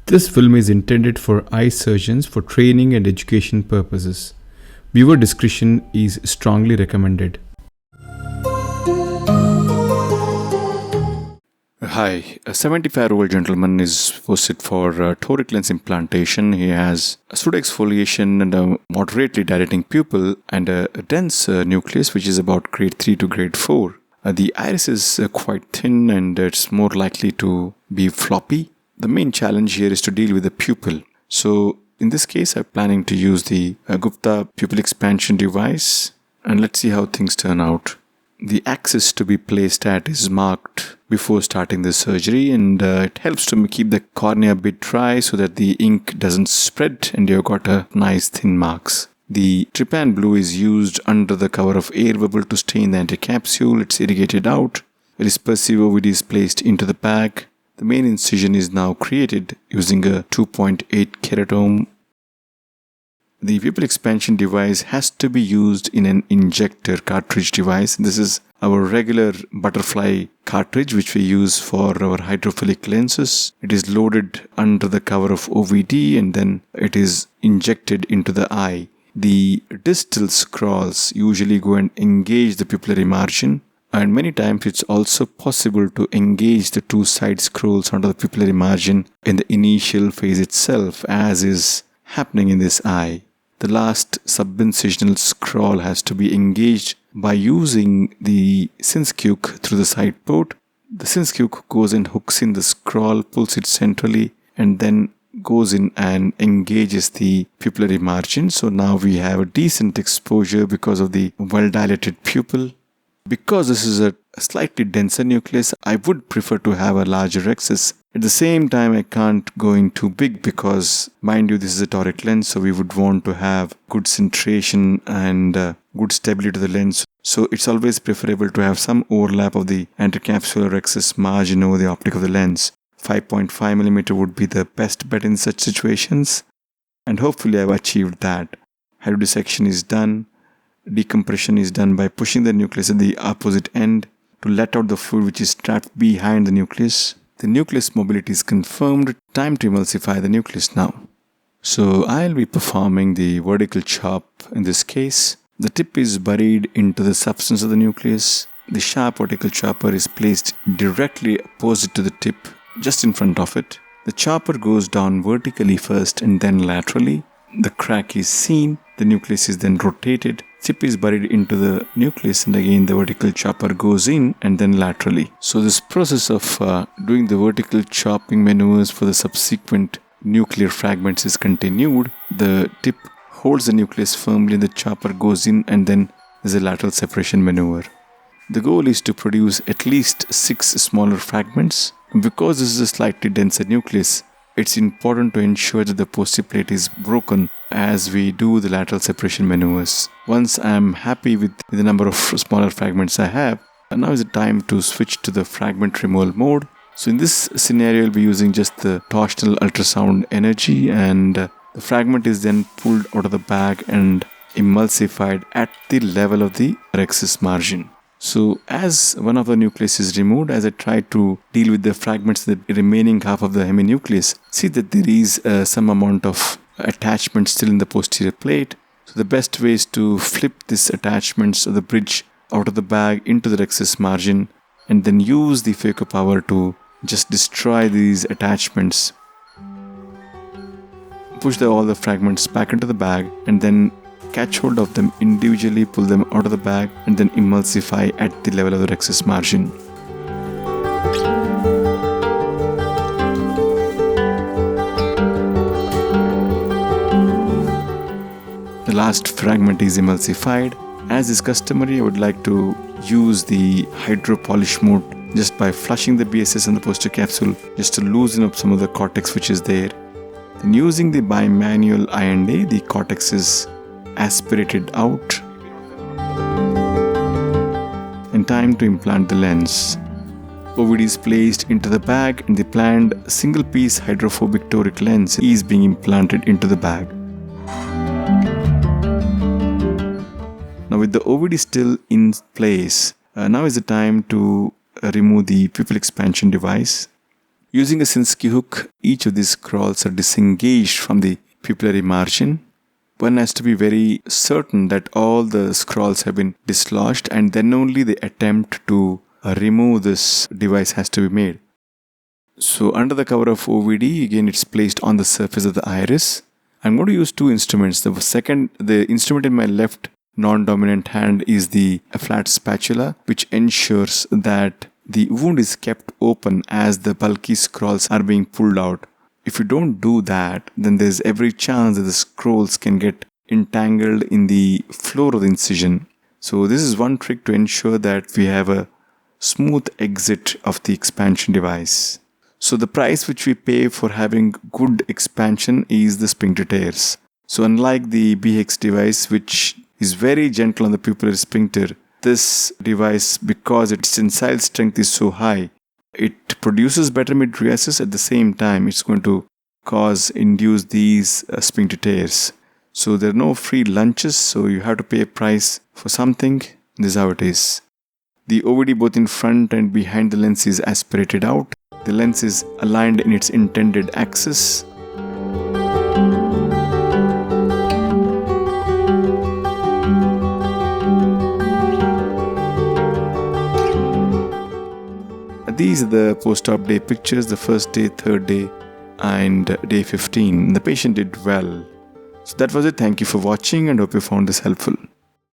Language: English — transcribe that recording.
This film is intended for eye surgeons for training and education purposes. Viewer discretion is strongly recommended. Hi, a 75-year-old gentleman is posted for toric lens implantation. He has a pseudoexfoliation and a moderately dilating pupil and a dense nucleus, which is about grade 3 to grade 4. The iris is quite thin and it's more likely to be floppy. The main challenge here is to deal with the pupil. So in this case, I'm planning to use the Gupta pupil expansion device, and let's see how things turn out. The axis to be placed at is marked before starting the surgery, and it helps to keep the cornea a bit dry so that the ink doesn't spread and you've got a nice thin marks. The trypan blue is used under the cover of air bubble to stain the anticapsule. It's irrigated out. A dispersive OVD is placed into the bag. The main incision is now created using a 2.8 keratome. The pupil expansion device has to be used in an injector cartridge device. This is our regular butterfly cartridge which we use for our hydrophilic lenses. It is loaded under the cover of OVD and then it is injected into the eye. The distal scrolls usually go and engage the pupillary margin, and many times it's also possible to engage the two side scrolls under the pupillary margin in the initial phase itself, as is happening in this eye. The last subincisional scroll has to be engaged by using the Synscuke through the side port. The Synscuke goes and hooks in the scroll, pulls it centrally, and then goes in and engages the pupillary margin. So now we have a decent exposure because of the well-dilated pupil. Because this is a slightly denser nucleus, I would prefer to have a larger axis. At the same time, I can't go in too big because, mind you, this is a toric lens, so we would want to have good centration and good stability to the lens. So it's always preferable to have some overlap of the anticapsular axis margin over the optic of the lens. 5.5mm would be the best bet in such situations, and hopefully I've achieved that. Hydrodissection is done. Decompression is done by pushing the nucleus at the opposite end to let out the fluid which is trapped behind the nucleus. The nucleus mobility is confirmed. Time to emulsify the nucleus now. So I'll be performing the vertical chop in this case. The tip is buried into the substance of the nucleus. The sharp vertical chopper is placed directly opposite to the tip, just in front of it. The chopper goes down vertically first and then laterally. The crack is seen. The nucleus is then rotated. Tip is buried into the nucleus, and again the vertical chopper goes in and then laterally. So this process of doing the vertical chopping maneuvers for the subsequent nuclear fragments is continued. The tip holds the nucleus firmly and the chopper goes in, and then there's a lateral separation maneuver. The goal is to produce at least 6 smaller fragments. Because this is a slightly denser nucleus, it's important to ensure that the posterior plate is broken as we do the lateral separation maneuvers. Once I'm happy with the number of smaller fragments I have, now is the time to switch to the fragment removal mode. So in this scenario, I'll be using just the torsional ultrasound energy, and the fragment is then pulled out of the bag and emulsified at the level of the axis margin. So as one of the nucleus is removed, as I try to deal with the fragments, the remaining half of the heminucleus, see that there is some amount of attachment still in the posterior plate. So the best way is to flip this attachments of the bridge out of the bag into the axis margin, and then use the phaco power to just destroy these attachments. Push all the fragments back into the bag and then catch hold of them individually, pull them out of the bag, and then emulsify at the level of the axis margin. The last fragment is emulsified. As is customary, I would like to use the hydro polish mode just by flushing the BSS and the posterior capsule just to loosen up some of the cortex which is there. Then using the bimanual I&A, the cortex is aspirated out, and time to implant the lens. OVD is placed into the bag, and the planned single-piece hydrophobic toric lens is being implanted into the bag. Now with the OVD still in place, now is the time to remove the pupil expansion device. Using a Sinskey hook, each of these scrolls are disengaged from the pupillary margin. One has to be very certain that all the scrolls have been dislodged, and then only the attempt to remove this device has to be made. So under the cover of OVD, again it's placed on the surface of the iris. I'm going to use two instruments. The instrument in my left non-dominant hand is a flat spatula, which ensures that the wound is kept open as the bulky scrolls are being pulled out. If you don't do that, then there's every chance that the scrolls can get entangled in the floor of the incision. So this is one trick to ensure that we have a smooth exit of the expansion device. So the price which we pay for having good expansion is the sphincter tears. So unlike the BX device, which is very gentle on the pupillary sphincter, this device, because its tensile strength is so high, it produces better mydriasis. At the same time, it's going to induce these sphincter tears. So there are no free lunches, so you have to pay a price for something. This is how it is. The OVD both in front and behind the lens is aspirated out. The lens is aligned in its intended axis. These are the post-op day pictures, the first day, third day, and day 15. The patient did well. So that was it. Thank you for watching and hope you found this helpful.